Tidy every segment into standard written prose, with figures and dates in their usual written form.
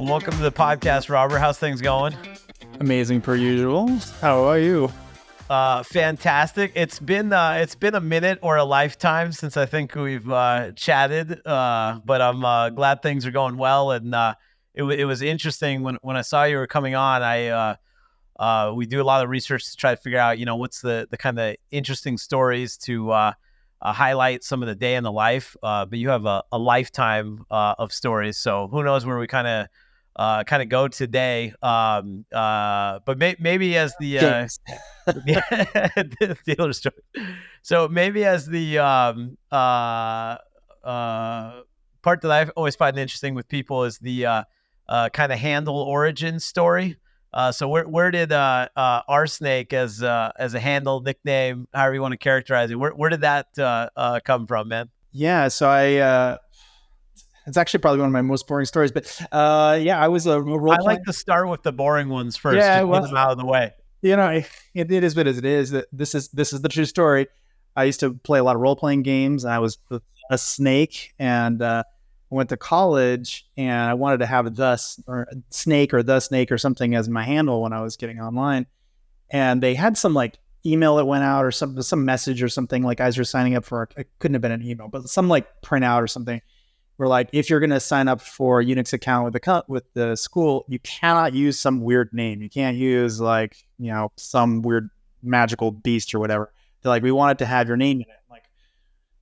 Welcome to the podcast, Robert. How's things going? Amazing per usual. How are you? Fantastic. It's been a minute or a lifetime since I think we've chatted, but I'm glad things are going well. And it was interesting when I saw you were coming on. We do a lot of research to try to figure out, what's the kind of interesting stories to highlight some of the day in the life. But you have a lifetime of stories, so who knows where we kind of go today. But maybe as the the dealer story. So maybe as the part that I always find interesting with people is the kind of handle origin story. So where did RSnake as a handle, nickname, however you want to characterize it, where did that come from, man? Yeah, so it's actually probably one of my most boring stories, but I was a role I like to start with the boring ones first, get them out of the way. It is what it is. This is the true story. I used to play a lot of role-playing games, and I was a snake, and went to college, and I wanted to have the snake or something as my handle when I was getting online. And they had some like email that went out or some message or something like, as you're signing up for, it couldn't have been an email, but some like printout or something. We're like, if you're going to sign up for a Unix account with the school, you cannot use some weird name. You can't use like, some weird magical beast or whatever. They're like, we want it to have your name in it. I'm like,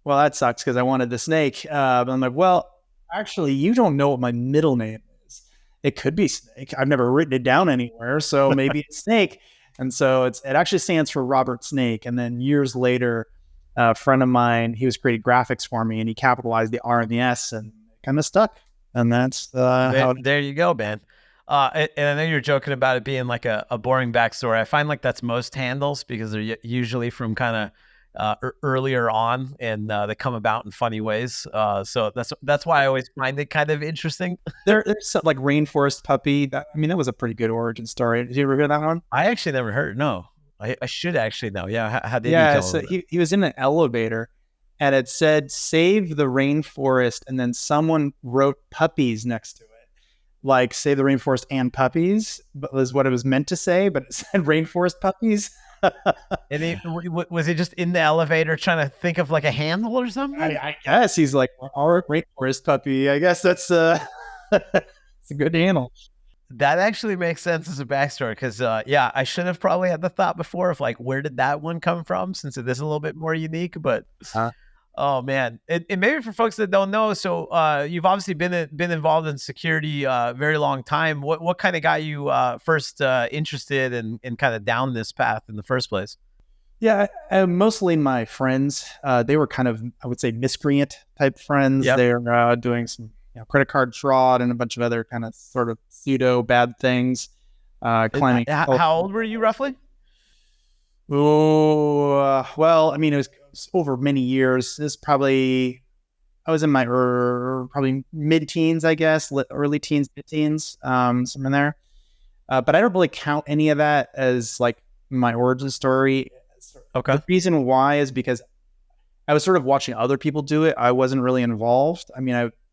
well, that sucks because I wanted the snake. But I'm like, well, actually, you don't know what my middle name is. It could be Snake. I've never written it down anywhere, so maybe it's Snake. And so it actually stands for Robert RSnake. And then years later, a friend of mine, he was creating graphics for me, and he capitalized the R and the S, and it kind of stuck. And that's there you go, man. And I know you're joking about it being like a boring backstory. I find like that's most handles because they're usually from kind of earlier on, and they come about in funny ways. So that's why I always find it kind of interesting. There's some, like Rainforest Puppy. That was a pretty good origin story. Did you ever hear that one? I actually never heard. No, I should actually know. Yeah, how did you tell so he was in an elevator, and it said "Save the Rainforest," and then someone wrote "puppies" next to it. Like "Save the Rainforest and puppies" was what it was meant to say, but it said "Rainforest Puppies." And was he just in the elevator trying to think of like a handle or something? I guess he's like, our Rainforest Puppy. I guess that's it's a good handle. That actually makes sense as a backstory because, I should have probably had the thought before of like, where did that one come from, since it is a little bit more unique. But oh man, and maybe for folks that don't know, so you've obviously been involved in security a very long time. What kind of got you first interested and kind of down this path in the first place? Yeah, mostly my friends. They were kind of, I would say, miscreant type friends. Yep. They're doing some credit card fraud and a bunch of other kind of sort of pseudo bad things. Climbing. How old were you roughly? Oh, well, it was over many years. I was in my probably mid-teens, I guess, early teens, mid-teens, somewhere in there. But I don't really count any of that as like my origin story. Okay. The reason why is because I was sort of watching other people do it. I wasn't really involved.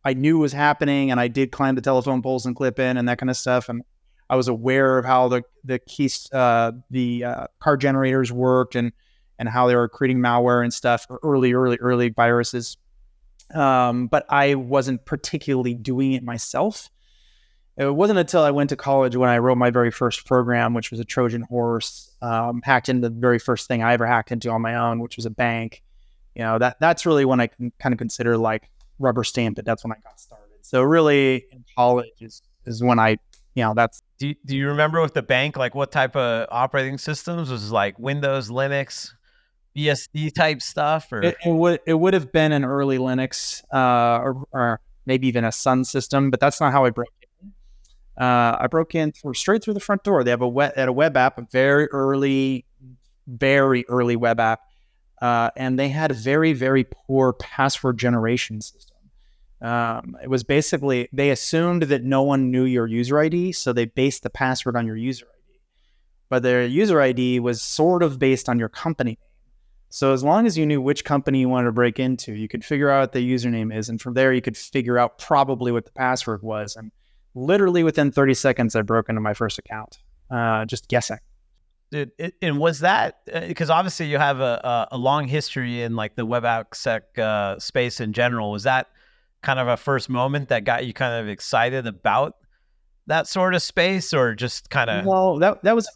I knew it was happening, and I did climb the telephone poles and clip in and that kind of stuff. And I was aware of how the keys, the card generators worked and how they were creating malware and stuff, or early viruses. But I wasn't particularly doing it myself. It wasn't until I went to college when I wrote my very first program, which was a Trojan horse, hacked into the very first thing I ever hacked into on my own, which was a bank. That's really when I can kind of consider like rubber stamp it. That's when I got started. So really in college is when I, that's. Do you remember with the bank, like what type of operating systems? Was it like Windows, Linux, BSD type stuff? Or it would have been an early Linux or maybe even a Sun system, but that's not how I broke in. I broke in straight through the front door. They have a web app, a very early web app, and they had a very, very poor password generation system. It was basically, they assumed that no one knew your user ID, so they based the password on your user ID. But their user ID was sort of based on your company name. So as long as you knew which company you wanted to break into, you could figure out what the username is, and from there you could figure out probably what the password was. And literally within 30 seconds, I broke into my first account, just guessing. Dude, and was that because obviously you have a long history in like the web space in general? Was that kind of a first moment that got you kind of excited about that sort of space, or just kind of No, that was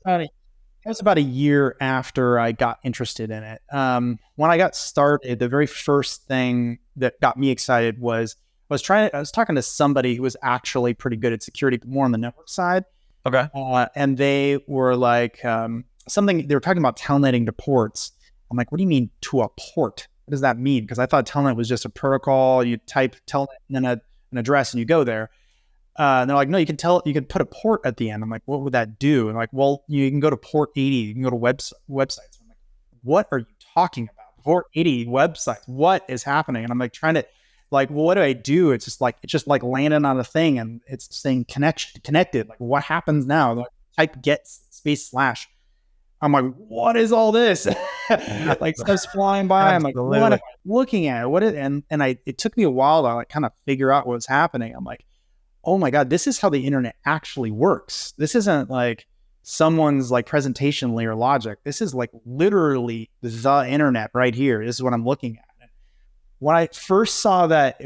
about a year after I got interested in it. When I got started, the very first thing that got me excited was I was talking to somebody who was actually pretty good at security, but more on the network side. okay? And they were like, they were talking about telnetting to ports. I'm like, what do you mean to a port? What does that mean? Because I thought telnet was just a protocol. You type telnet and then an address and you go there. And they're like, no, you can put a port at the end. I'm like, what would that do? And like, well, you can go to port 80. You can go to websites. I'm like, what are you talking about? Port 80 websites. What is happening? And I'm like trying to like, well, what do I do? It's just like landing on a thing and it's saying connected. Like, what happens now? Like, type get space slash. I'm like, what is all this? Like stuff's flying by. I'm like, what am I looking at? It took me a while to like kind of figure out what was happening. I'm like, oh my God, this is how the internet actually works. This isn't like someone's like presentation layer logic. This is like literally the internet right here. This is what I'm looking at. When I first saw that,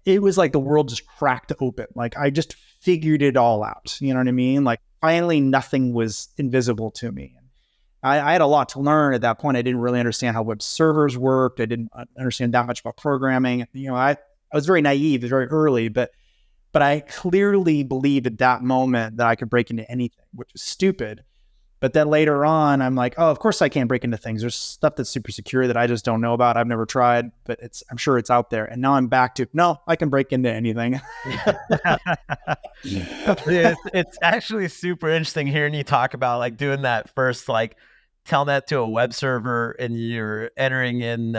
it was like the world just cracked open. Like I just figured it all out. You know what I mean? Like finally nothing was invisible to me. I had a lot to learn at that point. I didn't really understand how web servers worked. I didn't understand that much about programming. I was very naive, very early, but I clearly believed at that moment that I could break into anything, which is stupid. But then later on, I'm like, oh, of course I can't break into things. There's stuff that's super secure that I just don't know about. I've never tried, but I'm sure it's out there. And now I'm back to, no, I can break into anything. It's actually super interesting hearing you talk about like doing that first, like telnet to a web server and you're entering in,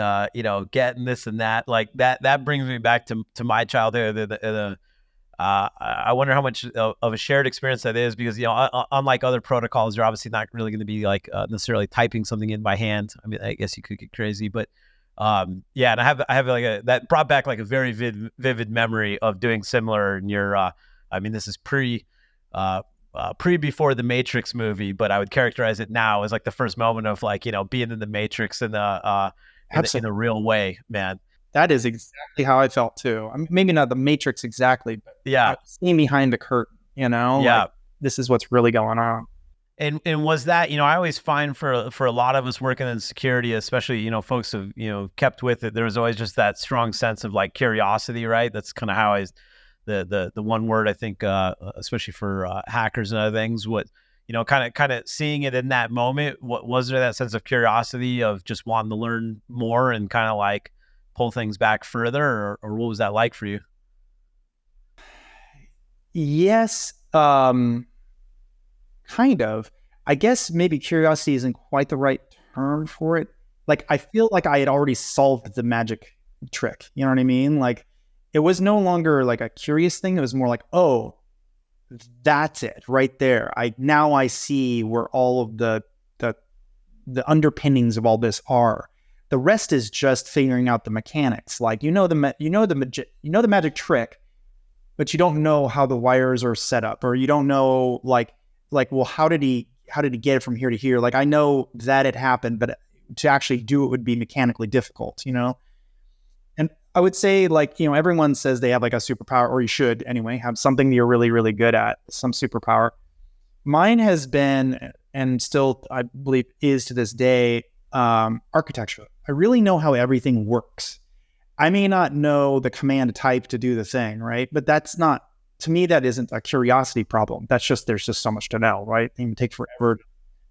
getting this and that. Like that brings me back to my childhood. I wonder how much of a shared experience that is because, unlike other protocols, you're obviously not really going to be like necessarily typing something in by hand. I mean, I guess you could get crazy, but and I have like that brought back like a very vivid memory of doing similar in your, I mean, this is pre before the Matrix movie, but I would characterize it now as like the first moment of like, being in the Matrix in a real way, man. That is exactly how I felt too. I mean, maybe not the Matrix exactly, but yeah, seeing behind the curtain, yeah, like, this is what's really going on. And was that, I always find for a lot of us working in security, especially, folks have, kept with it. There was always just that strong sense of like curiosity, right? That's kind of how the one word I think, especially for hackers and other things, what, kind of seeing it in that moment. What was there, that sense of curiosity of just wanting to learn more and kind of like pull things back further, or what was that like for you? Yes, kind of. I guess maybe curiosity isn't quite the right term for it. Like I feel like I had already solved the magic trick. You know what I mean? Like it was no longer like a curious thing. It was more like, oh, that's it right there. I see where all of the underpinnings of all this are. The rest is just figuring out the mechanics. Like the magic trick, but you don't know how the wires are set up, or you don't know like well, how did he get it from here to here? Like I know that it happened, but to actually do it would be mechanically difficult, And I would say like, everyone says they have like a superpower, or you should anyway have something that you're really, really good at, some superpower. Mine has been, and still I believe is to this day, architecture. I really know how everything works. I may not know the command type to do the thing, right? But to me, that isn't a curiosity problem. That's just, there's just so much to know, right? It can take forever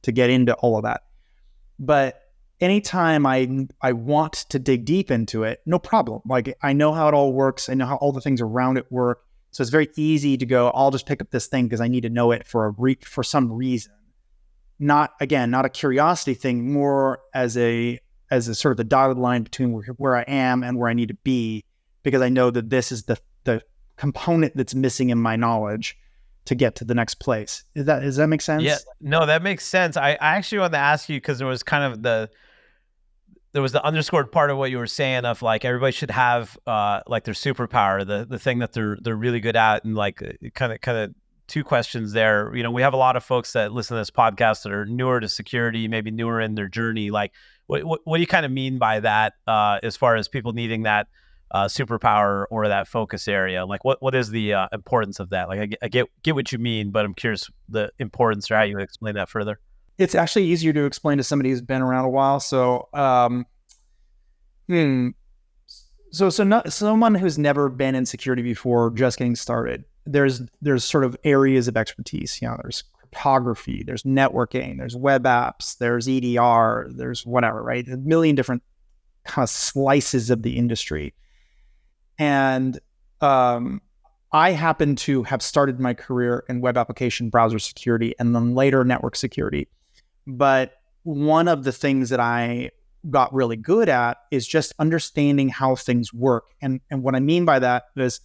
to get into all of that. But anytime I want to dig deep into it, no problem. Like I know how it all works. I know how all the things around it work. So it's very easy to go, I'll just pick up this thing because I need to know it for some reason. Not a curiosity thing, more as a sort of the dotted line between where I am and where I need to be, because I know that this is the component that's missing in my knowledge to get to the next place. Does that make sense? Yeah, no, that makes sense. I actually wanted to ask you, because there was kind of there was the underscored part of what you were saying of like everybody should have like their superpower, the thing that they're really good at, and like kind of two questions there. You know, we have a lot of folks that listen to this podcast that are newer to security, maybe newer in their journey. Like, what do you kind of mean by that as far as people needing that superpower or that focus area? Like, what is the importance of that? Like, I get what you mean, but I'm curious the importance or how you would explain that further. It's actually easier to explain to somebody who's been around a while. So, not someone who's never been in security before, just getting started. There's sort of areas of expertise. You know, there's cryptography, there's networking, there's web apps, there's EDR, there's whatever, right? A million different kind of slices of the industry. And I happen to have started my career in web application browser security and then later network security. But one of the things that I got really good at is just understanding how things work. And what I mean by that is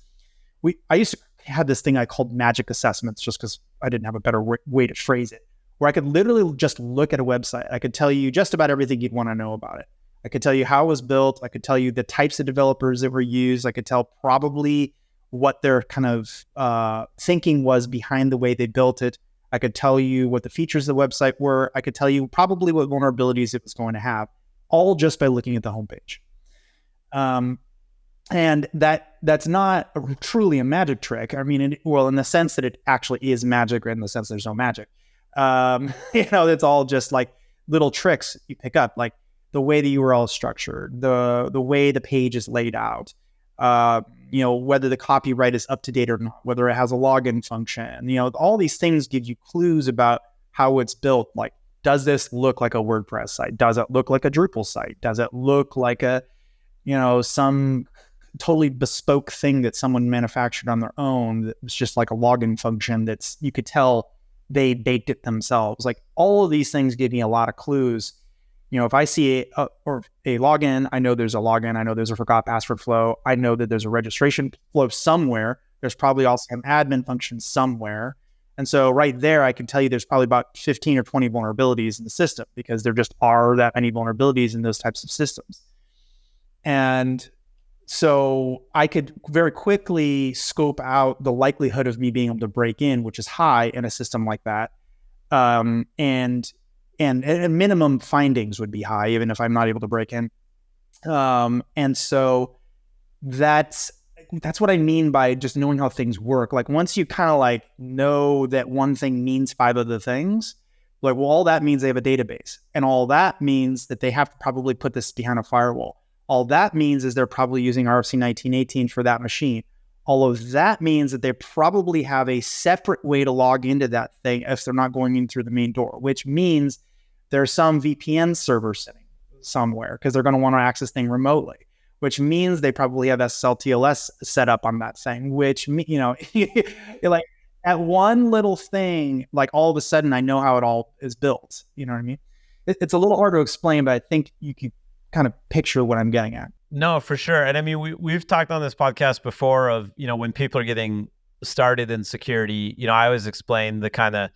I used to have this thing I called magic assessments, just because I didn't have a better way to phrase it, where I could literally just look at a website. I could tell you just about everything you'd want to know about it. I could tell you how it was built. I could tell you the types of developers that were used. I could tell probably what their kind of thinking was behind the way they built it. I could tell you what the features of the website were. I could tell you probably what vulnerabilities it was going to have, all just by looking at the homepage. And that's not truly a magic trick. I mean, in the sense that it actually is magic, or in the sense there's no magic. It's all just like little tricks you pick up, like the way the URL is structured, the way the page is laid out, whether the copyright is up to date or not, whether it has a login function. All these things give you clues about how it's built. Like, does this look like a WordPress site? Does it look like a Drupal site? Does it look like some totally bespoke thing that someone manufactured on their own? It's just like a login function you could tell they baked it themselves. Like, all of these things give me a lot of clues. If I see a login, I know there's a login. I know there's a forgot password flow. I know that there's a registration flow somewhere. There's probably also an admin function somewhere. And so right there, I can tell you there's probably about 15 or 20 vulnerabilities in the system, because there just are that many vulnerabilities in those types of systems. And so I could very quickly scope out the likelihood of me being able to break in, which is high in a system like that. And at minimum, findings would be high, even if I'm not able to break in. And so that's what I mean by just knowing how things work. Like, once you kind of like know that one thing means 5 other things, like, well, all that means they have a database, and all that means that they have to probably put this behind a firewall. All that means is they're probably using RFC 1918 for that machine. All of that means that they probably have a separate way to log into that thing if they're not going in through the main door, which means there's some VPN server sitting somewhere, because they're going to want to access things remotely, which means they probably have SSL/TLS set up on that thing, which, like, at one little thing, like, all of a sudden I know how it all is built. You know what I mean? It's a little hard to explain, but I think you can kind of picture what I'm getting at. No, for sure. And I mean, we've talked on this podcast before of, when people are getting started in security, I always explain the kind of,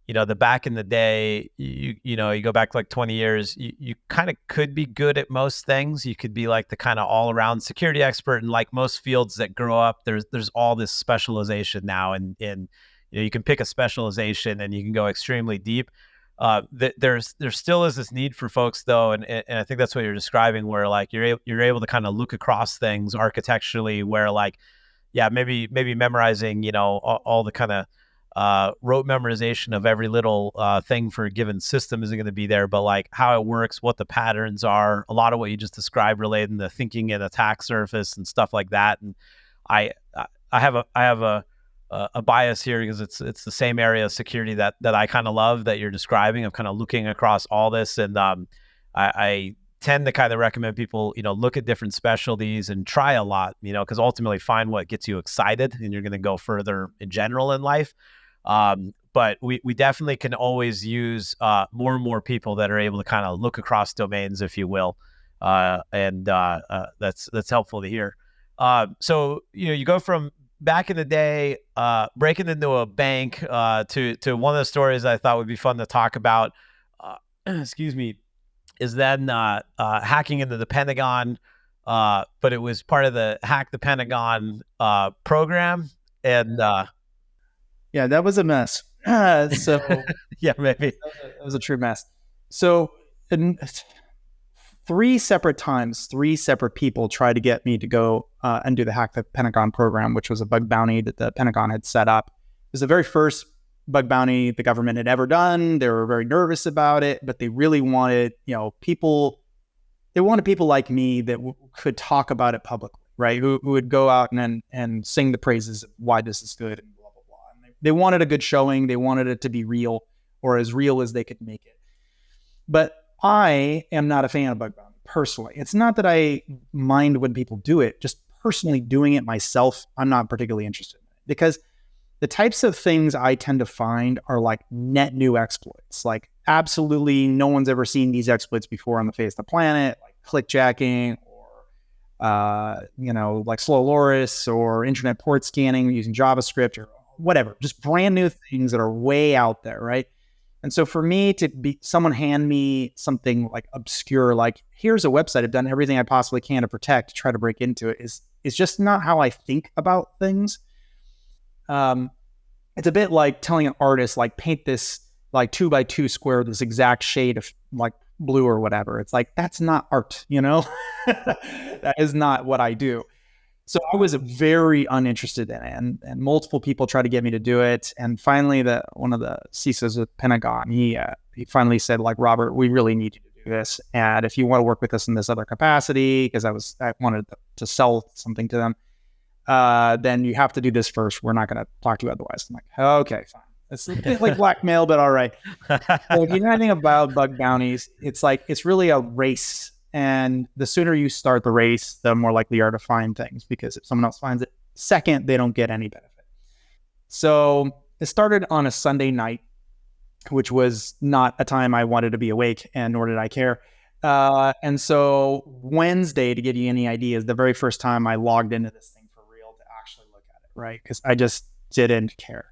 the back in the day, you go back like 20 years, you kind of could be good at most things. You could be like the kind of all around security expert. And like most fields that grow up, there's all this specialization now. And you can pick a specialization and you can go extremely deep. There still is this need for folks though. And I think that's what you're describing, where like you're able to kind of look across things architecturally, where like, yeah, maybe memorizing, all the kind of rote memorization of every little thing for a given system isn't going to be there, but like how it works, what the patterns are, a lot of what you just described relating to thinking and attack surface and stuff like that. And I have a bias here, because it's the same area of security that I kind of love that you're describing, of kind of looking across all this. And I tend to kind of recommend people, look at different specialties and try a lot, because ultimately find what gets you excited, and you're going to go further in general in life. But we definitely can always use more and more people that are able to kind of look across domains, if you will. And that's helpful to hear. So, you go from back in the day, breaking into a bank, to one of the stories I thought would be fun to talk about, excuse me, is then hacking into the Pentagon, but it was part of the Hack the Pentagon program. And Yeah, that was a mess. So yeah, maybe. that was a true mess. So in 3 separate times, 3 separate people tried to get me to go and do the Hack the Pentagon program, which was a bug bounty that the Pentagon had set up. It was the very first bug bounty the government had ever done. They were very nervous about it, but they really wanted, people. They wanted people like me that could talk about it publicly, right? Who would go out and sing the praises of why this is good and blah blah blah. And they wanted a good showing. They wanted it to be real, or as real as they could make it. But I am not a fan of bug bounty personally. It's not that I mind when people do it, just personally doing it myself, I'm not particularly interested in it, because the types of things I tend to find are like net new exploits. Like absolutely no one's ever seen these exploits before on the face of the planet, like clickjacking or like slow loris or internet port scanning using JavaScript or whatever, just brand new things that are way out there, right? And so for me to be someone hand me something like obscure, like here's a website I've done everything I possibly can to protect, to try to break into it is just not how I think about things. Um, it's a bit like telling an artist, like paint this like 2x2 square, this exact shade of like blue or whatever. It's like, that's not art, that is not what I do. So I was very uninterested in it, and multiple people tried to get me to do it. And finally, one of the CISOs at Pentagon, he finally said, like, Robert, we really need you to do this, and if you want to work with us in this other capacity, because I wanted to sell something to them, then you have to do this first. We're not going to talk to you otherwise. I'm like, okay, fine. It's a bit like blackmail, but all right. Well, if you know anything about bug bounties, it's really a race. And the sooner you start the race, the more likely you are to find things, because if someone else finds it second, they don't get any benefit. So it started on a Sunday night, which was not a time I wanted to be awake, and nor did I care. And so Wednesday, to give you any ideas, the very first time I logged into this thing for real to actually look at it, right? Because I just didn't care.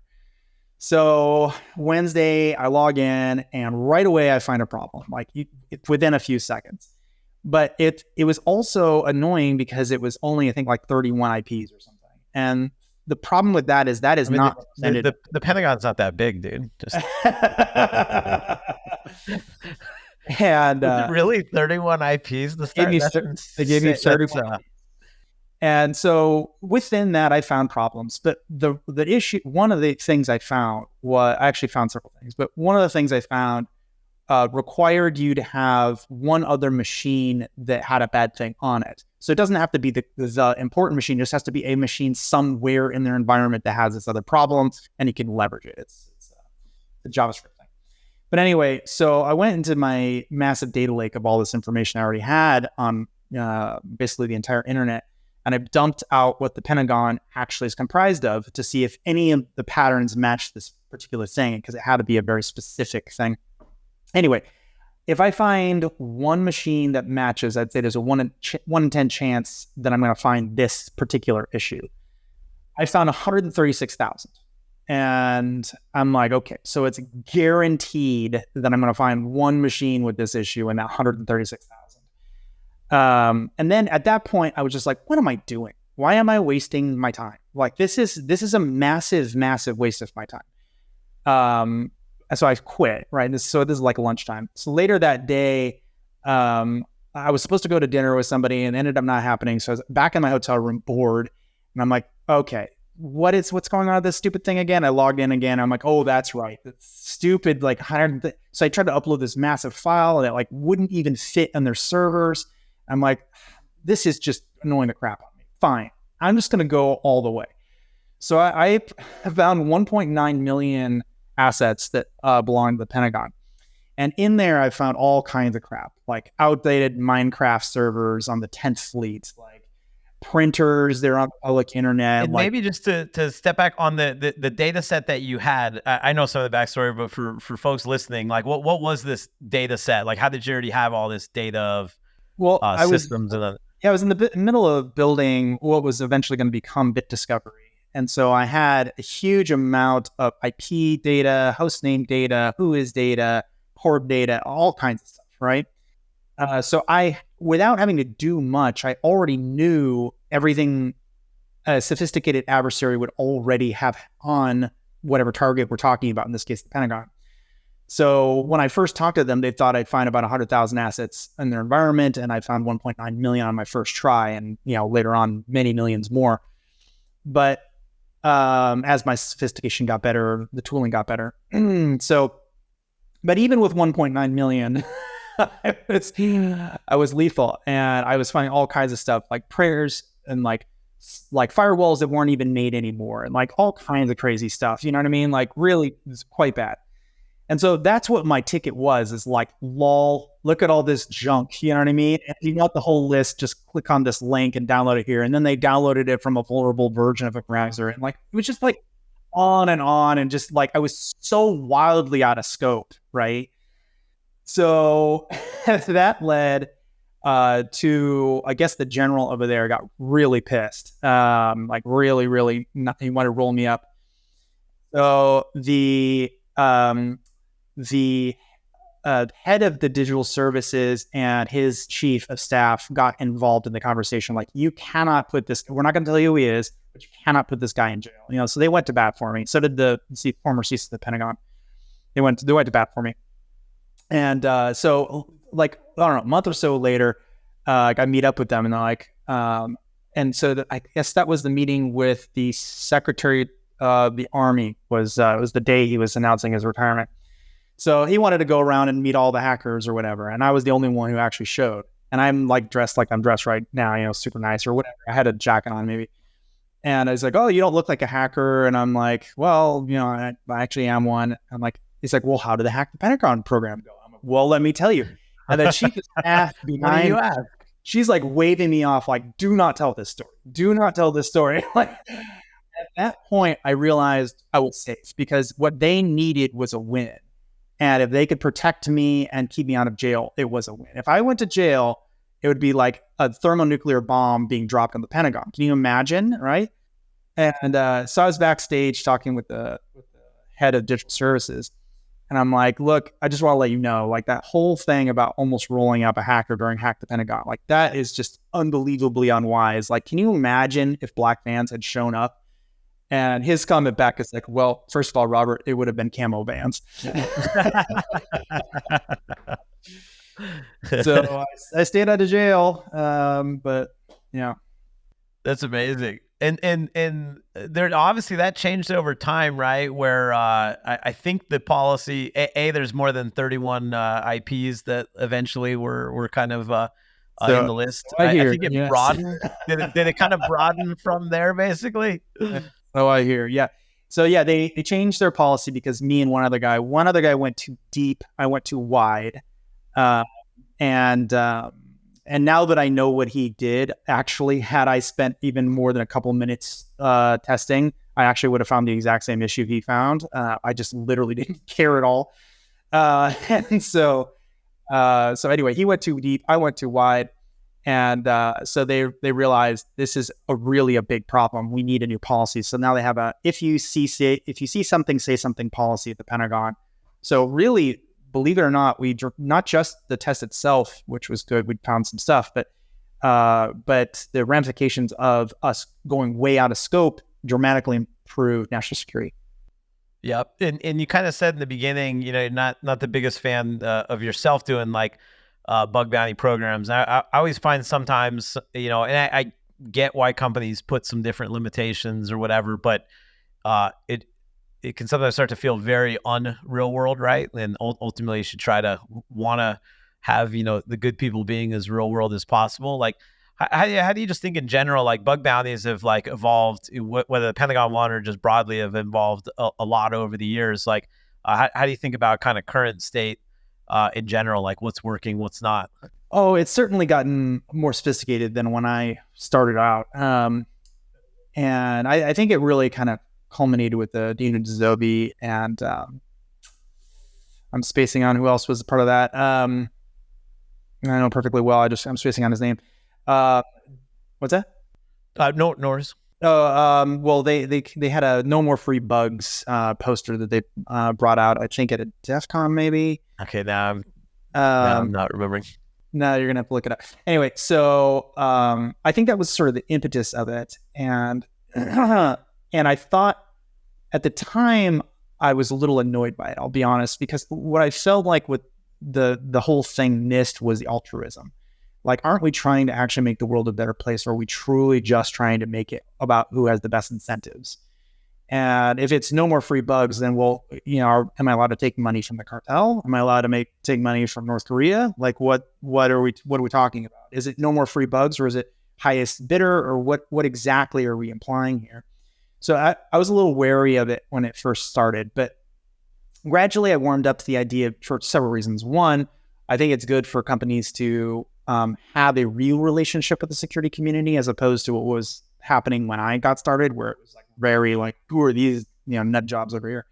So Wednesday, I log in, and right away I find a problem, like within a few seconds. But it was also annoying because it was only, I think, like 31 IPs or something. And the problem with that is I mean, not the Pentagon's not that big, dude. Just and really 31 IPs to start. They gave me 31. And so within that, I found problems. But the issue, one of the things I found was, I actually found several things, but one of the things I found required you to have one other machine that had a bad thing on it. So it doesn't have to be the important machine. It just has to be a machine somewhere in their environment that has this other problem, and you can leverage it. It's the JavaScript thing. But anyway, so I went into my massive data lake of all this information I already had on basically the entire internet, and I dumped out what the Pentagon actually is comprised of to see if any of the patterns matched this particular thing, because it had to be a very specific thing. Anyway, if I find one machine that matches, I'd say there's a 1 in 10 chance that I'm going to find this particular issue. I found 136,000. And I'm like, okay, so it's guaranteed that I'm going to find one machine with this issue in that 136,000. And then at that point, I was just like, what am I doing? Why am I wasting my time? Like, this is a massive, massive waste of my time. So I quit, right? So this is like lunchtime. So later that day, I was supposed to go to dinner with somebody, and ended up not happening. So I was back in my hotel room, bored, and I'm like, okay, what's going on with this stupid thing again? I logged in again. I'm like, oh, that's right, it's stupid. Like 100. So I tried to upload this massive file that like wouldn't even fit on their servers. I'm like, this is just annoying the crap out of me. Fine, I'm just gonna go all the way. So I found 1.9 million assets that belong to the Pentagon. And in there, I found all kinds of crap, like outdated Minecraft servers on the 10th fleet, like printers, they're on the public internet. And maybe just to step back on the data set that you had, I know some of the backstory, but for folks listening, like what was this data set? Like, how did you already have all this data of systems? I was in the middle of building what was eventually going to become Bit Discovery. And so I had a huge amount of IP data, hostname data, whois data, port data, all kinds of stuff, right? So without having to do much, I already knew everything a sophisticated adversary would already have on whatever target we're talking about, in this case, the Pentagon. So when I first talked to them, they thought I'd find about 100,000 assets in their environment, and I found 1.9 million on my first try, and later on many millions more. But as my sophistication got better, the tooling got better. But even with 1.9 million, I was lethal, and I was finding all kinds of stuff like prayers and like firewalls that weren't even made anymore, and like all kinds of crazy stuff. You know what I mean? Like really, it's quite bad. And so that's what my ticket was, is like, lol, look at all this junk. You know what I mean? And if you want the whole list, just click on this link and download it here. And then they downloaded it from a vulnerable version of a browser. And like, it was just like on. And just like, I was so wildly out of scope. Right. So that led to, I guess, the general over there got really pissed. Like really, really, he wanted to roll me up. So the head of the digital services and his chief of staff got involved in the conversation. Like, you cannot put this, we're not going to tell you who he is, but you cannot put this guy in jail. So they went to bat for me. So did the former CISO of the Pentagon. They went to bat for me. And so like, I don't know, a month or so later, I meet up with them, and they're like, and so I guess that was the meeting with the Secretary of the Army. It was the day he was announcing his retirement. So he wanted to go around and meet all the hackers or whatever. And I was the only one who actually showed. And I'm like dressed like I'm dressed right now, super nice or whatever. I had a jacket on maybe. And I was like, oh, you don't look like a hacker. And I'm like, well, I actually am one. I'm like, he's like, well, how did the Hack the Pentagon program go? I'm like, well, let me tell you. And then she just asked behind, you ask? She's like waving me off, like, do not tell this story. Do not tell this story. Like, at that point, I realized I was safe, because what they needed was a win. And if they could protect me and keep me out of jail, it was a win. If I went to jail, it would be like a thermonuclear bomb being dropped on the Pentagon. Can you imagine, right? And so I was backstage talking with the head of digital services. And I'm like, look, I just want to let you know, like, that whole thing about almost rolling up a hacker during Hack the Pentagon, like, that is just unbelievably unwise. Like, can you imagine if black vans had shown up? And his comment back is like, well, first of all, Robert, it would have been camo vans. So I stayed out of jail. But that's amazing. And there, obviously that changed over time, right? Where I think the policy, there's more than 31 IPs that eventually were kind of in the list. I think it broadened. Did it kind of broaden from there, basically? Oh, I hear. Yeah. So yeah, they changed their policy because me and one other guy went too deep. I went too wide. And now that I know what he did, actually, had I spent even more than a couple minutes testing, I actually would have found the exact same issue he found. I just literally didn't care at all. And so anyway, he went too deep. I went too wide. And so they realized this is really a big problem. We need a new policy. So now they have a if you see something, say something policy at the Pentagon. So really, believe it or not, not just the test itself, which was good. We found some stuff, but the ramifications of us going way out of scope dramatically improved national security. Yep. And you kind of said in the beginning, not the biggest fan of yourself doing like bug bounty programs. I always find sometimes, and I get why companies put some different limitations or whatever, but it can sometimes start to feel very unreal world, right? And ultimately you should try to want to have, the good people being as real world as possible. Like, how do you just think in general, like bug bounties have like evolved, whether the Pentagon one or just broadly have evolved a lot over the years? Like, how do you think about kind of current state in general, like what's working, what's not? Oh, it's certainly gotten more sophisticated than when I started out. And I think it really kind of culminated with the Dino Zobi, and I'm spacing on who else was a part of that. I know perfectly well. I'm spacing on his name. What's that? No worries. Well, they had a No More Free Bugs poster that they brought out, I think at a DEF CON maybe. Okay, now I'm not remembering. No, you're gonna have to look it up. Anyway, so I think that was sort of the impetus of it, and and I thought at the time I was a little annoyed by it. I'll be honest, because what I felt like with the whole thing NIST was the altruism. Like, aren't we trying to actually make the world a better place, or are we truly just trying to make it about who has the best incentives? And if it's no more free bugs, then am I allowed to take money from the cartel? Am I allowed to take money from North Korea? Like, what are we talking about? Is it no more free bugs, or is it highest bidder, or what exactly are we implying here? So I was a little wary of it when it first started, but gradually I warmed up to the idea for several reasons. One, I think it's good for companies to have a real relationship with the security community, as opposed to what was happening when I got started, where it was like very like, who are these nut jobs over here?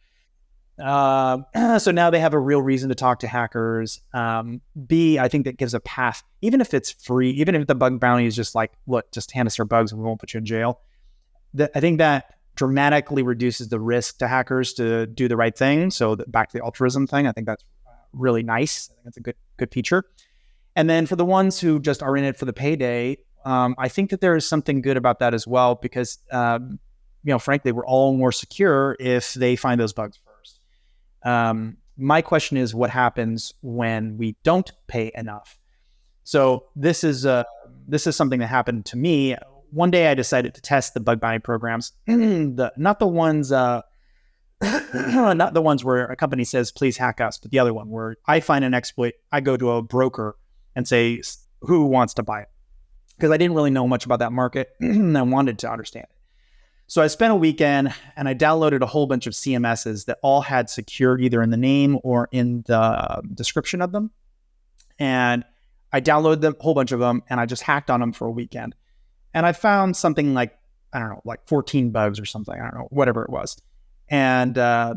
So now they have a real reason to talk to hackers. B, I think that gives a path, even if it's free, even if the bug bounty is just like, look, just hand us your bugs and we won't put you in jail. I think that dramatically reduces the risk to hackers to do the right thing. So back to the altruism thing, I think that's really nice. I think it's a good feature. And then for the ones who just are in it for the payday, I think that there is something good about that as well, because frankly, we're all more secure if they find those bugs first. My question is, what happens when we don't pay enough? So this is something that happened to me. One day I decided to test the bug bounty programs, not the ones where a company says, please hack us, but the other one where I find an exploit, I go to a broker and say, who wants to buy it? Because I didn't really know much about that market and I wanted to understand it. So I spent a weekend and I downloaded a whole bunch of CMSs that all had secure either in the name or in the description of them. And I downloaded a whole bunch of them and I just hacked on them for a weekend. And I found something like, I don't know, like 14 bugs or something. I don't know, whatever it was. And I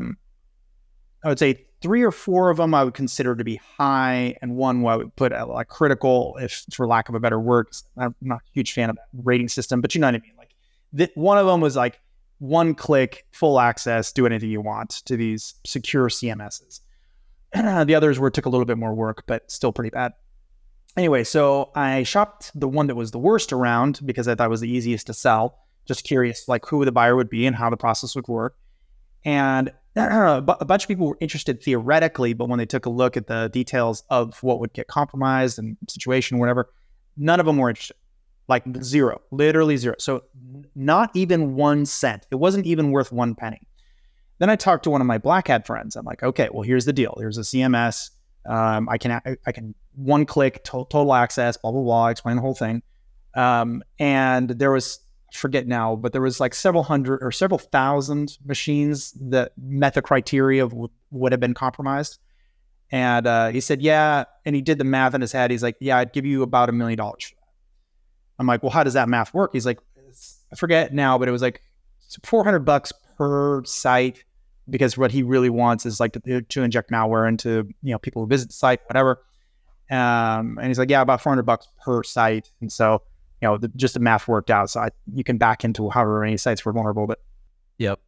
would say 3 or 4 of them I would consider to be high, and one I would put at like critical, if for lack of a better word. I'm not a huge fan of that rating system, but you know what I mean? Like one of them was like one click, full access, do anything you want to these secure CMSs. The others took a little bit more work, but still pretty bad. Anyway, so I shopped the one that was the worst around because I thought it was the easiest to sell. Just curious, like who the buyer would be and how the process would work. And a bunch of people were interested theoretically, but when they took a look at the details of what would get compromised and situation, whatever, none of them were interested. Like zero, literally zero. So not even 1 cent. It wasn't even worth 1 penny. Then I talked to one of my black hat friends. I'm like, okay, well, here's the deal. Here's a CMS. I can one click total access, blah, blah, blah, explain the whole thing. And there was, I forget now, but there was like several hundred or several thousand machines that met the criteria of would have been compromised. And he said, yeah. And he did the math in his head. He's like, yeah, I'd give you about $1 million for that. I'm like, well, how does that math work? He's like, I forget now, but it was like $400 per site, because what he really wants is like to inject malware into, people who visit the site, whatever. And he's like, yeah, about $400 per site. And so, just the math worked out. So you can back into however many sites were vulnerable, but yep,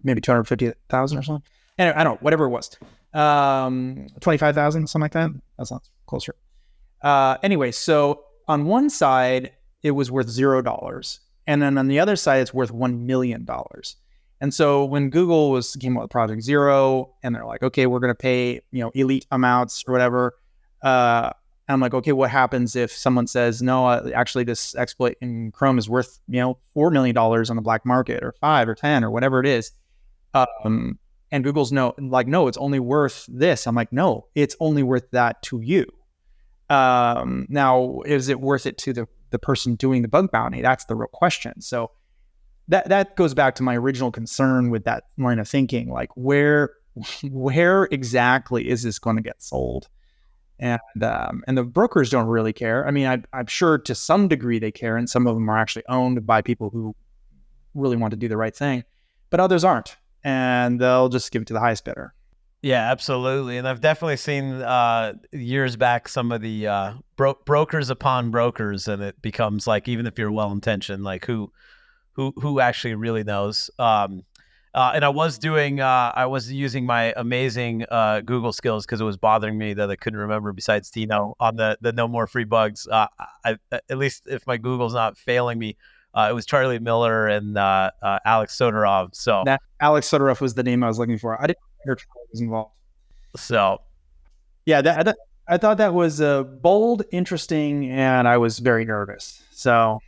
maybe 250,000 or something. Anyway, I don't know, whatever it was, 25,000, something like that. That sounds closer. Anyway, so on one side, it was worth $0. And then on the other side, it's worth $1 million. And so when Google came up with Project Zero, and they're like, okay, we're going to pay, elite amounts or whatever. I'm like, okay, what happens if someone says, no, actually this exploit in Chrome is worth, $4 million on the black market, or 5 or 10 or whatever it is. And Google's no, it's only worth this. I'm like, no, it's only worth that to you. Now, is it worth it to the person doing the bug bounty? That's the real question. So that goes back to my original concern with that line of thinking, like where exactly is this going to get sold? And the brokers don't really care. I mean, I'm sure to some degree they care, and some of them are actually owned by people who really want to do the right thing, but others aren't, and they'll just give it to the highest bidder. Yeah, absolutely. And I've definitely seen years back some of the brokers upon brokers, and it becomes like, even if you're well-intentioned, like who actually really knows. And I was using my amazing Google skills because it was bothering me that I couldn't remember besides Tino on the no more free bugs. At least if my Google's not failing me, it was Charlie Miller and Alex Soderov. That Alex Soderov was the name I was looking for. I didn't hear Charlie was involved. So yeah, I thought that was bold, interesting, and I was very nervous. So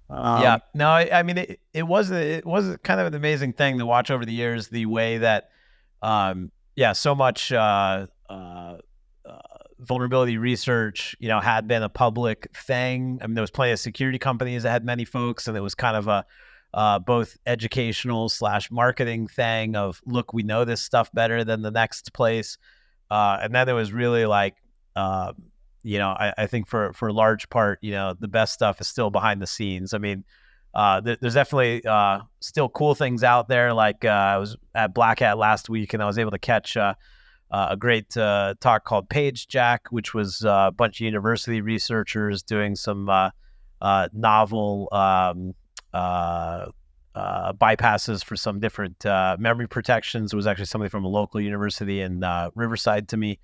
yeah, no, I mean it was kind of an amazing thing to watch over the years, the way that so much vulnerability research, had been a public thing. I mean, there was plenty of security companies that had many folks, and it was kind of a both educational / marketing thing of, look, we know this stuff better than the next place. And then it was really like, I think for a large part, the best stuff is still behind the scenes. I mean, there's definitely still cool things out there. Like I was at Black Hat last week, and I was able to catch a great talk called Page Jack, which was a bunch of university researchers doing some novel bypasses for some different memory protections. It was actually somebody from a local university in Riverside to me.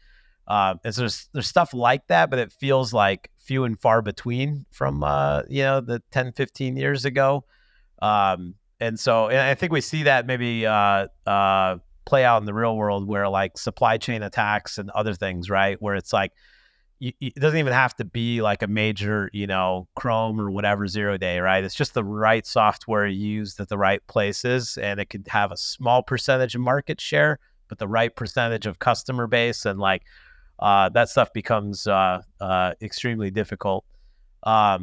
And so there's stuff like that, but it feels like few and far between from the 10, 15 years ago. And I think we see that maybe play out in the real world, where like supply chain attacks and other things, right? Where it's like, it doesn't even have to be like a major, Chrome or whatever 0-day, right? It's just the right software used at the right places, and it could have a small percentage of market share, but the right percentage of customer base, and like that stuff becomes extremely difficult. I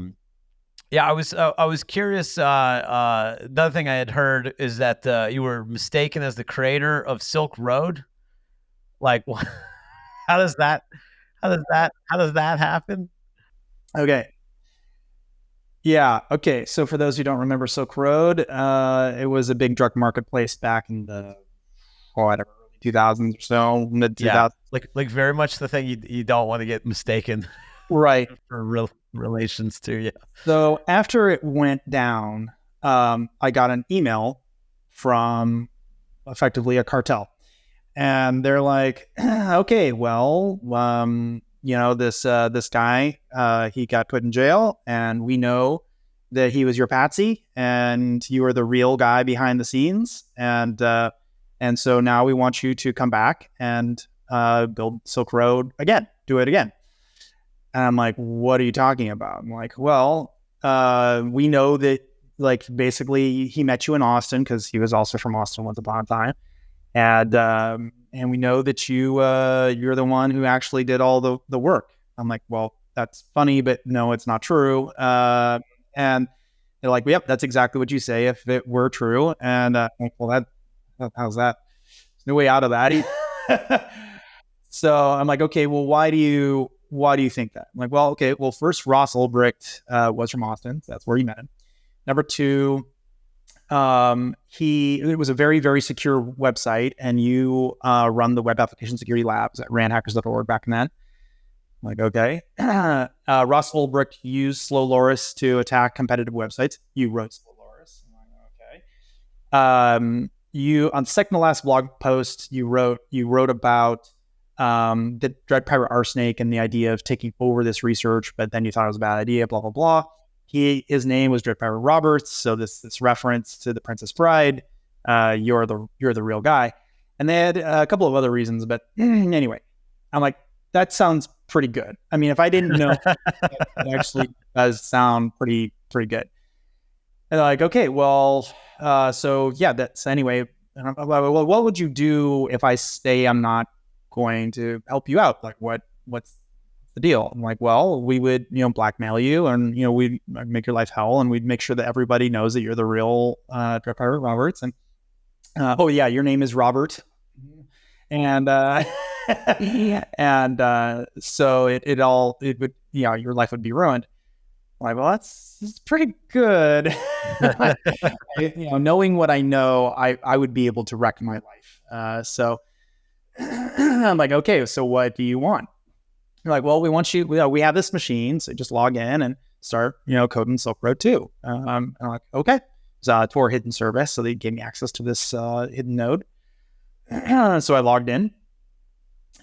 was curious. Another thing I had heard is that you were mistaken as the creator of Silk Road. Like, how does that happen? Okay. Yeah. Okay. So for those who don't remember Silk Road, it was a big drug marketplace back in the early 2000s or so, mid 2000s. Yeah, like very much the thing you don't want to get mistaken, right, for real relations to. Yeah. So after it went down, I got an email from effectively a cartel, and they're like, "Okay, well, this guy, he got put in jail, and we know that he was your patsy, and you are the real guy behind the scenes, and so now we want you to come back and build Silk Road again, do it again." And I'm like, "What are you talking about?" I'm like, "Well, we know that, like, basically he met you in Austin, because he was also from Austin once upon a time, and we know that you're the one who actually did all the work." I'm like, "Well, that's funny, but no, it's not true." And they're like, "Yep, that's exactly what you say if it were true." And I'm like, "Well, how's that? There's no way out of that." So I'm like, "Okay, well, why do you think that?" I'm like, "Well, okay, well, first, Ross Ulbricht was from Austin. So that's where you met him. Number two, it was a very, very secure website, and you run the web application security labs at ranhackers.org back then." I'm like, "Okay." Ross Ulbricht used Slow Loris to attack competitive websites. You wrote Slow Loris. I'm like, "Okay." You, on the second to last blog post, you wrote about the Dread Pirate RSnake and the idea of taking over this research, but then you thought it was a bad idea, blah, blah, blah. His name was Dread Pirate Roberts, so this reference to the Princess Bride, you're the real guy. And they had a couple of other reasons, but anyway, I'm like, that sounds pretty good. I mean, if I didn't know, it actually does sound pretty good. And they're like, "Okay, well, so yeah, that's anyway." And I'm like, "Well, what would you do if I say I'm not going to help you out? Like, what's the deal?" I'm like, "Well, we would, blackmail you, and, we'd make your life hell, and we'd make sure that everybody knows that you're the real Dread Pirate Roberts. And oh yeah, your name is Robert." And so it would, your life would be ruined. I'm like, "Well, that's pretty good." Knowing what I know, I would be able to wreck my life. So I'm like, "Okay, so what do you want?" They're like, "Well, we want you, we have this machine, so just log in and start, coding Silk Road 2. I'm like, "Okay, Tor hidden service. So they gave me access to this hidden node. So I logged in.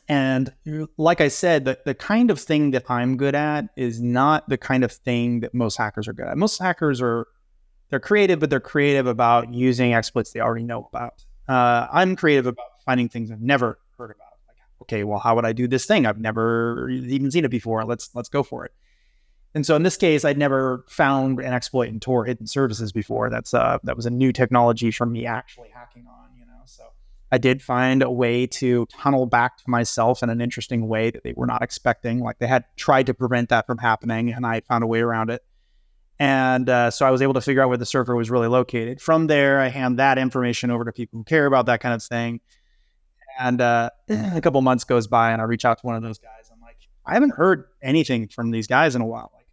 And like I said, the kind of thing that I'm good at is not the kind of thing that most hackers are good at. Most hackers they're creative, but they're creative about using exploits they already know about. I'm creative about finding things I've never heard about. Like, okay, well, how would I do this thing? I've never even seen it before. Let's go for it. And so in this case, I'd never found an exploit in Tor hidden services before. That was a new technology for me actually hacking on. So I did find a way to tunnel back to myself in an interesting way that they were not expecting. Like they had tried to prevent that from happening, and I found a way around it. And so I was able to figure out where the server was really located. From there, I hand that information over to people who care about that kind of thing. And a couple months goes by, and I reach out to one of those guys. I'm like, I haven't heard anything from these guys in a while. Like,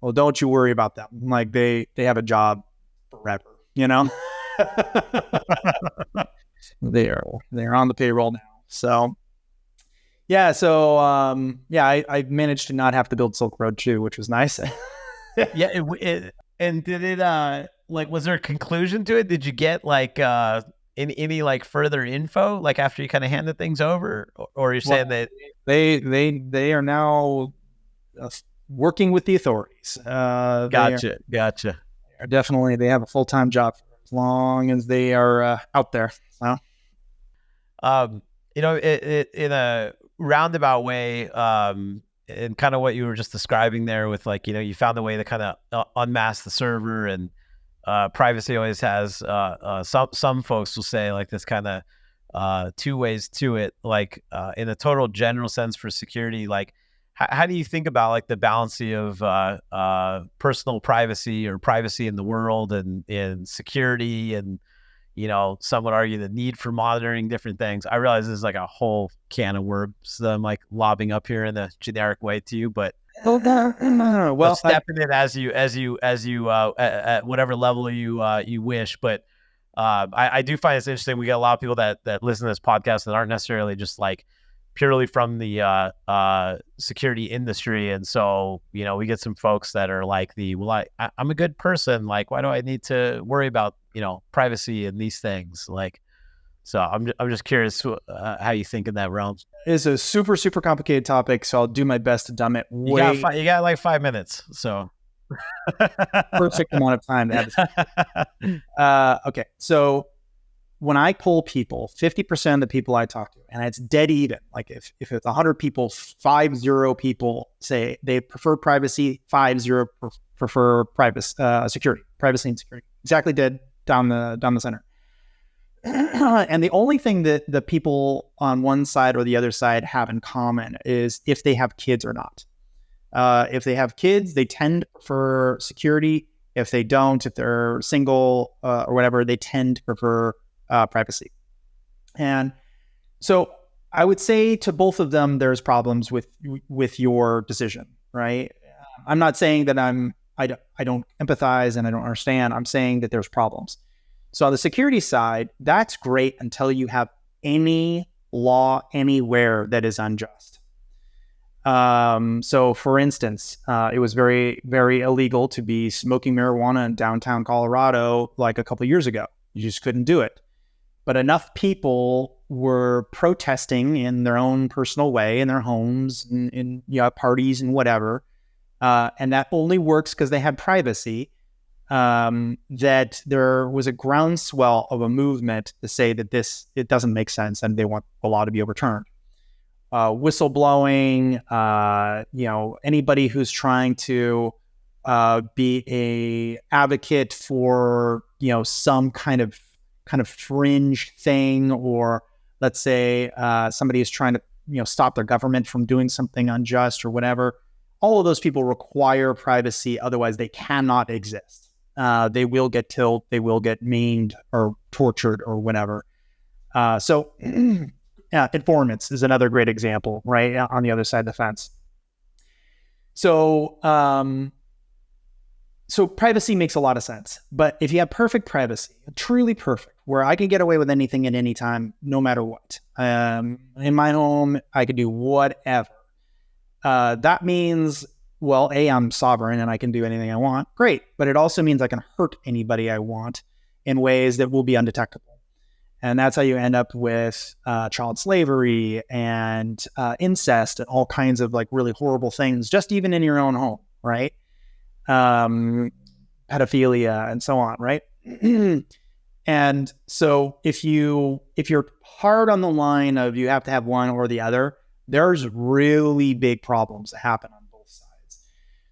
well, don't you worry about them. Like they have a job forever, They're on the payroll now. So yeah, I managed to not have to build Silk Road 2, which was nice. Yeah, and did it like, was there a conclusion to it? Did you get like any like further info like after you kind of handed things over, or you're saying that they are now working with the authorities? Gotcha. They have a full-time job for as long as they are out there. So. It in a roundabout way, and kind of what you were just describing there with like, you found a way to kind of unmask the server, and privacy always has some folks will say like this kind of two ways to it, like in a total general sense for security. Like how do you think about like the balancing of personal privacy or privacy in the world and in security, and some would argue the need for monitoring different things? I realize this is like a whole can of worms that I'm like lobbing up here in a generic way to you, but step in it as you at whatever level you wish. But I do find it's interesting. We get a lot of people that listen to this podcast that aren't necessarily just like purely from the security industry, and so we get some folks that are like I'm a good person, like why do I need to worry about privacy and these things? Like, so I'm just curious how you think in that realm. It's a super, super complicated topic, so I'll do my best to dumb it You got like 5 minutes, so perfect amount of time to have this. Okay, so when I poll people, 50% of the people I talk to, and it's dead even. Like if it's 100 people, 50 people say they prefer privacy, 50 prefer security, privacy and security. Exactly dead down the center. And the only thing that the people on one side or the other side have in common is if they have kids or not. If they have kids, they tend to prefer security. If they don't, if they're single or whatever, they tend to prefer privacy. And so I would say to both of them, there's problems with your decision, right? I'm not saying that I don't empathize and I don't understand. I'm saying that there's problems. So on the security side, that's great until you have any law anywhere that is unjust. So for instance, it was very, very illegal to be smoking marijuana in downtown Colorado like a couple of years ago. You just couldn't do it. But enough people were protesting in their own personal way in their homes, in parties and whatever. And that only works because they had privacy. That there was a groundswell of a movement to say that it doesn't make sense and they want the law to be overturned. Whistleblowing, anybody who's trying to be a advocate for some kind of fringe thing, or let's say somebody is trying to stop their government from doing something unjust or whatever. All of those people require privacy, otherwise they cannot exist. They will get killed, they will get maimed or tortured or whatever. So informants is another great example, right, on the other side of the fence. So privacy makes a lot of sense. But if you have perfect privacy, truly perfect, where I can get away with anything at any time, no matter what. In my home, I could do whatever. That means well, A, I'm sovereign and I can do anything I want. Great. But it also means I can hurt anybody I want in ways that will be undetectable. And that's how you end up with child slavery and incest and all kinds of like really horrible things, just even in your own home, right? Pedophilia and so on, right? And so if you're hard on the line of you have to have one or the other, there's really big problems that happen on both sides.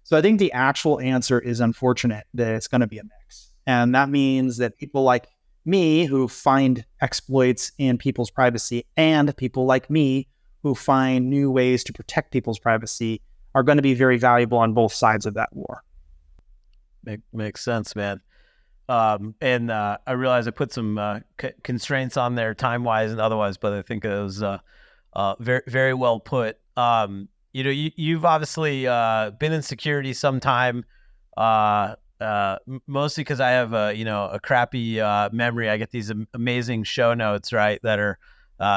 So I think the actual answer is unfortunate that it's going to be a mix. And that means that people like me who find exploits in people's privacy and people like me who find new ways to protect people's privacy are going to be very valuable on both sides of that war. Makes sense, man. And I realize I put some constraints on there time-wise and otherwise, but I think it was very, very well put. You've obviously been in security sometime, mostly because I have a crappy memory. I get these amazing show notes, right, that are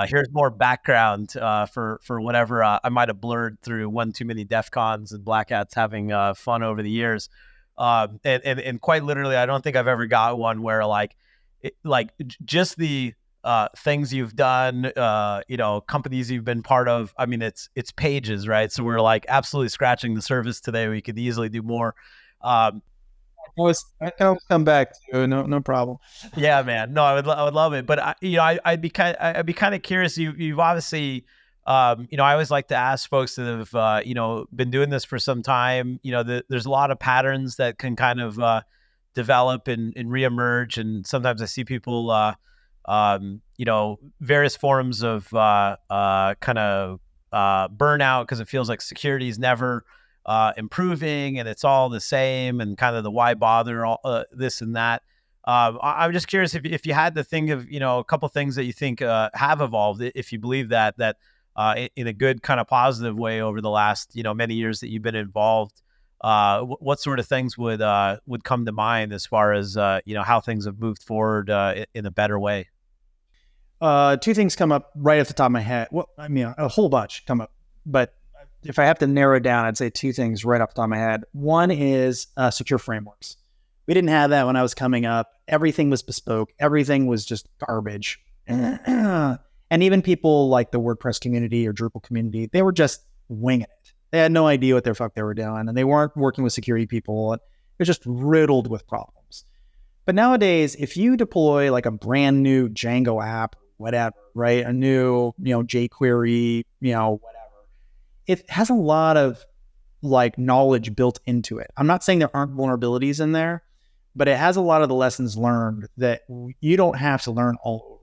here's more background for whatever I might have blurred through one too many DEF CONs and Black Hats having fun over the years. And quite literally, I don't think I've ever got one where just the things you've done, companies you've been part of. I mean, it's pages, right? So we're like absolutely scratching the surface today. We could easily do more. I can always come back to no problem. Yeah, man. No, I would love it. But I'd be kind of curious. You've obviously. I always like to ask folks that have, been doing this for some time, there's a lot of patterns that can kind of develop and reemerge. And sometimes I see people, various forms of kind of burnout because it feels like security is never improving and it's all the same and kind of the why bother, all this and that. I'm just curious if you had to think of, a couple things that you think have evolved, if you believe that in a good kind of positive way over the last, many years that you've been involved, what sort of things would come to mind as far as, how things have moved forward in a better way? Two things come up right off the top of my head. Well, I mean, a whole bunch come up, but if I have to narrow it down, I'd say two things right off the top of my head. One is secure frameworks. We didn't have that when I was coming up. Everything was bespoke. Everything was just garbage. And even people like the WordPress community or Drupal community, they were just winging it. They had no idea what the fuck they were doing, and they weren't working with security people. It was just riddled with problems. But nowadays, if you deploy like a brand new Django app, whatever, right? A new, jQuery, whatever. It has a lot of like knowledge built into it. I'm not saying there aren't vulnerabilities in there, but it has a lot of the lessons learned that you don't have to learn all over.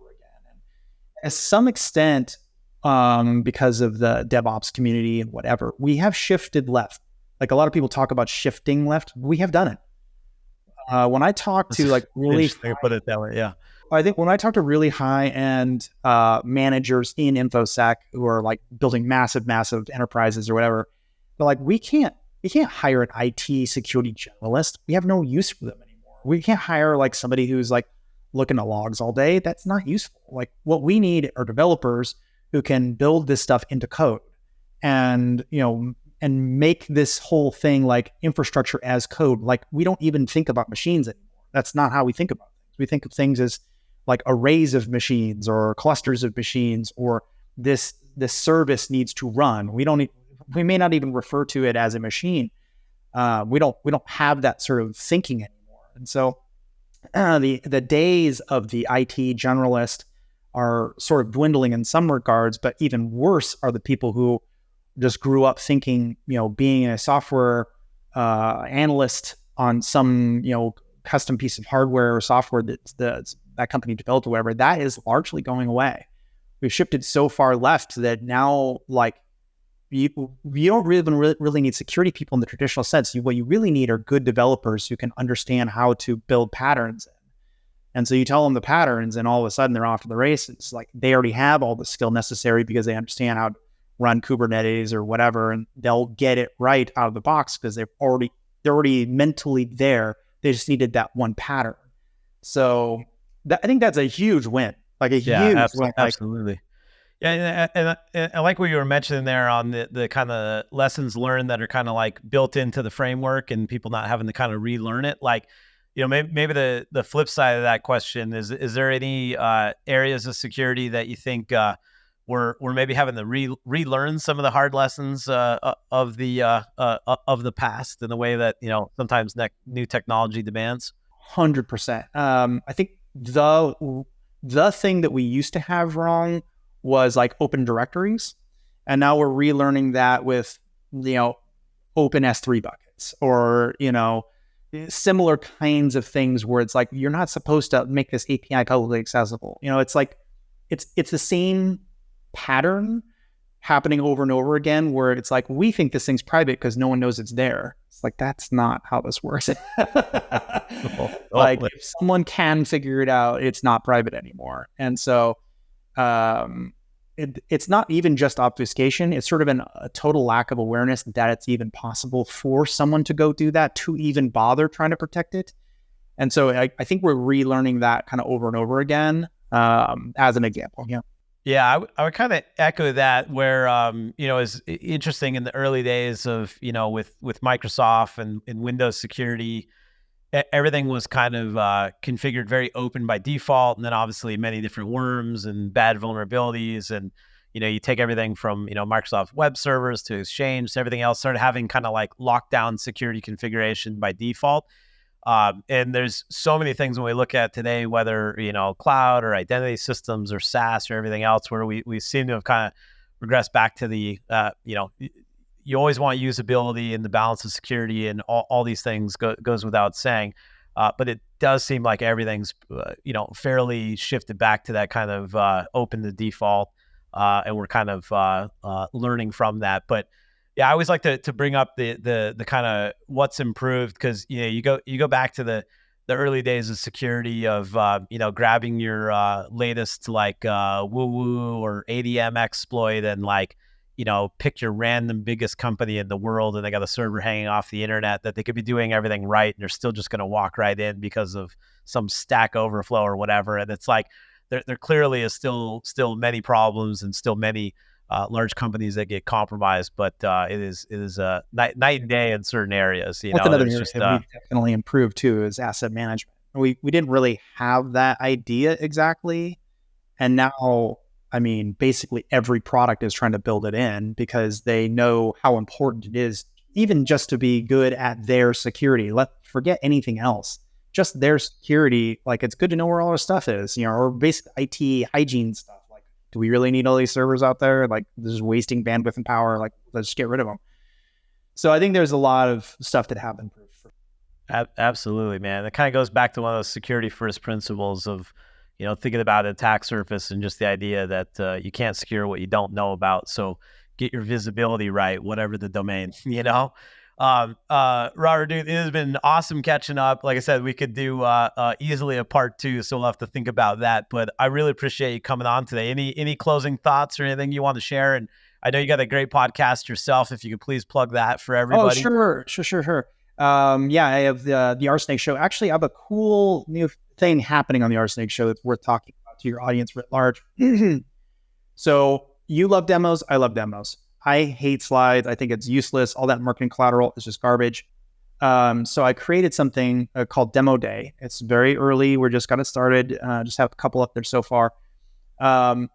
At some extent, because of the DevOps community and whatever, we have shifted left. Like a lot of people talk about shifting left. We have done it. When I talk to like really, put it that way, yeah. I think when I talk to really high-end managers in InfoSec who are like building massive enterprises or whatever, they're like, we can't hire an IT security generalist. We have no use for them anymore. We can't hire like somebody who's like looking at logs all day. That's not useful. Like what we need are developers who can build this stuff into code and, and make this whole thing like infrastructure as code. Like we don't even think about machines anymore. That's not how we think about things. We think of things as like arrays of machines or clusters of machines, or this service needs to run. We may not even refer to it as a machine. We don't have that sort of thinking anymore. And so the days of the IT generalist are sort of dwindling in some regards, but even worse are the people who just grew up thinking, being a software analyst on some, custom piece of hardware or software that company developed or whatever, that is largely going away. We've shifted so far left that now, like, you don't really need security people in the traditional sense. What you really need are good developers who can understand how to build patterns. And so you tell them the patterns and all of a sudden they're off to the races. Like they already have all the skill necessary because they understand how to run Kubernetes or whatever, and they'll get it right out of the box because they're already mentally there. They just needed that one pattern. So I think that's a huge win. Like a huge win. Absolutely. Yeah, and I like what you were mentioning there on the kind of lessons learned that are kind of like built into the framework and people not having to kind of relearn it. Like, maybe the flip side of that question is there any areas of security that you think we're maybe having to relearn some of the hard lessons of the past in the way that sometimes new technology demands? 100%. I think the thing that we used to have wrong was like open directories, and now we're relearning that with open S3 buckets, or similar kinds of things where it's like you're not supposed to make this API publicly accessible. It's like it's the same pattern happening over and over again, where it's like we think this thing's private because no one knows it's there. It's like that's not how this works. Like if someone can figure it out, it's not private anymore. And so it's not even just obfuscation. It's sort of a total lack of awareness that it's even possible for someone to go do that, to even bother trying to protect it. And so I think we're relearning that kind of over and over again, as an example. Yeah. Yeah, I would kind of echo that, where it's interesting in the early days of with Microsoft and Windows security, everything was kind of configured very open by default, and then obviously many different worms and bad vulnerabilities, and you take everything from Microsoft web servers to Exchange to everything else, started having kind of like lockdown security configuration by default. And there's so many things when we look at today, whether, cloud or identity systems or SaaS or everything else, where we seem to have kind of regressed back to the, you always want usability and the balance of security, and all these things goes without saying. But it does seem like everything's, fairly shifted back to that kind of open to default. And we're kind of learning from that. But yeah, I always like to bring up the kind of what's improved, because you go back to the early days of security of grabbing your latest like woo woo or ADM exploit, and like pick your random biggest company in the world, and they got a server hanging off the internet that they could be doing everything right, and they're still just going to walk right in because of some Stack Overflow or whatever. And it's like there clearly is still many problems and still many large companies that get compromised, but it is night and day in certain areas. That's another area that we definitely improved too, is asset management. We didn't really have that idea exactly, and now, I mean, basically every product is trying to build it in because they know how important it is, even just to be good at their security. Forget anything else, just their security. Like, it's good to know where all our stuff is, or basic IT hygiene stuff. Do we really need all these servers out there? Like, this is wasting bandwidth and power. Like, let's just get rid of them. So I think there's a lot of stuff that have improved. Absolutely, man. It kind of goes back to one of those security first principles of, thinking about an attack surface, and just the idea that you can't secure what you don't know about. So get your visibility right, whatever the domain, Robert, dude, it has been awesome catching up. Like I said, we could do easily a part 2, so we'll have to think about that. But I really appreciate you coming on today. Any closing thoughts or anything you want to share? And I know you got a great podcast yourself. If you could please plug that for everybody. Oh, sure. Yeah, I have the RSnake Show. Actually, I have a cool new thing happening on the RSnake Show that's worth talking about to your audience writ large. So you love demos. I love demos. I hate slides. I think it's useless. All that marketing collateral is just garbage. So I created something called Demo Day. It's very early. We're just got it started. Just have a couple up there so far,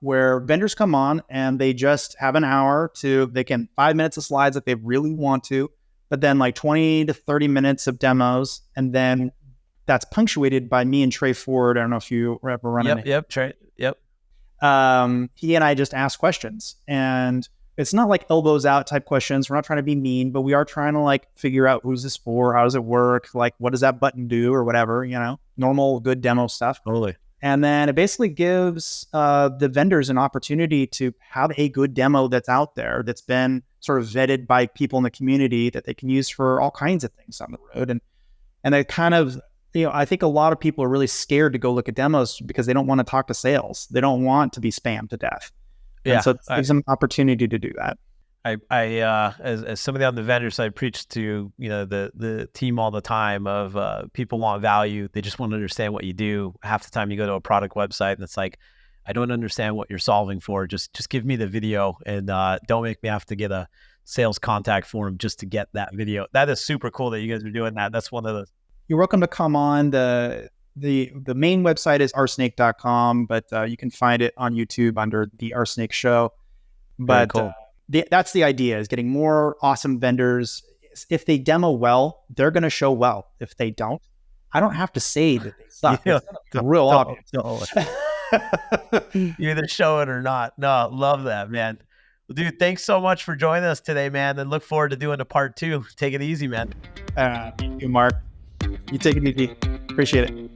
where vendors come on and they just have an hour they can 5 minutes of slides if they really want to, but then like 20 to 30 minutes of demos. And then that's punctuated by me and Trey Ford. I don't know if you ever run into him. Yep, Trey. Yep. He and I just ask questions, and it's not like elbows out type questions. We're not trying to be mean, but we are trying to like figure out who's this for, how does it work, like what does that button do, or whatever, normal good demo stuff. Totally. And then it basically gives the vendors an opportunity to have a good demo that's out there, that's been sort of vetted by people in the community, that they can use for all kinds of things on the road. And they kind of, I think a lot of people are really scared to go look at demos because they don't want to talk to sales. They don't want to be spammed to death. Yeah, and so it gives them an opportunity to do that. As somebody on the vendor side, preach to the team all the time of people want value. They just want to understand what you do. Half the time you go to a product website and it's like I don't understand what you're solving for. Just give me the video, and don't make me have to get a sales contact form just to get that video. That is super cool that you guys are doing that. That's one of the. You're welcome to come on. The main website is rsnake.com, but you can find it on YouTube under the RSnake Show. But cool. That's the idea, is getting more awesome vendors. If they demo well, they're going to show well. If they don't, I don't have to say that they suck. Yeah, It's real obvious. You either show it or not. No, love that, man. Well, dude, thanks so much for joining us today, man, and look forward to doing a part 2. Take it easy, man. You, Mark. You take it easy. Appreciate it.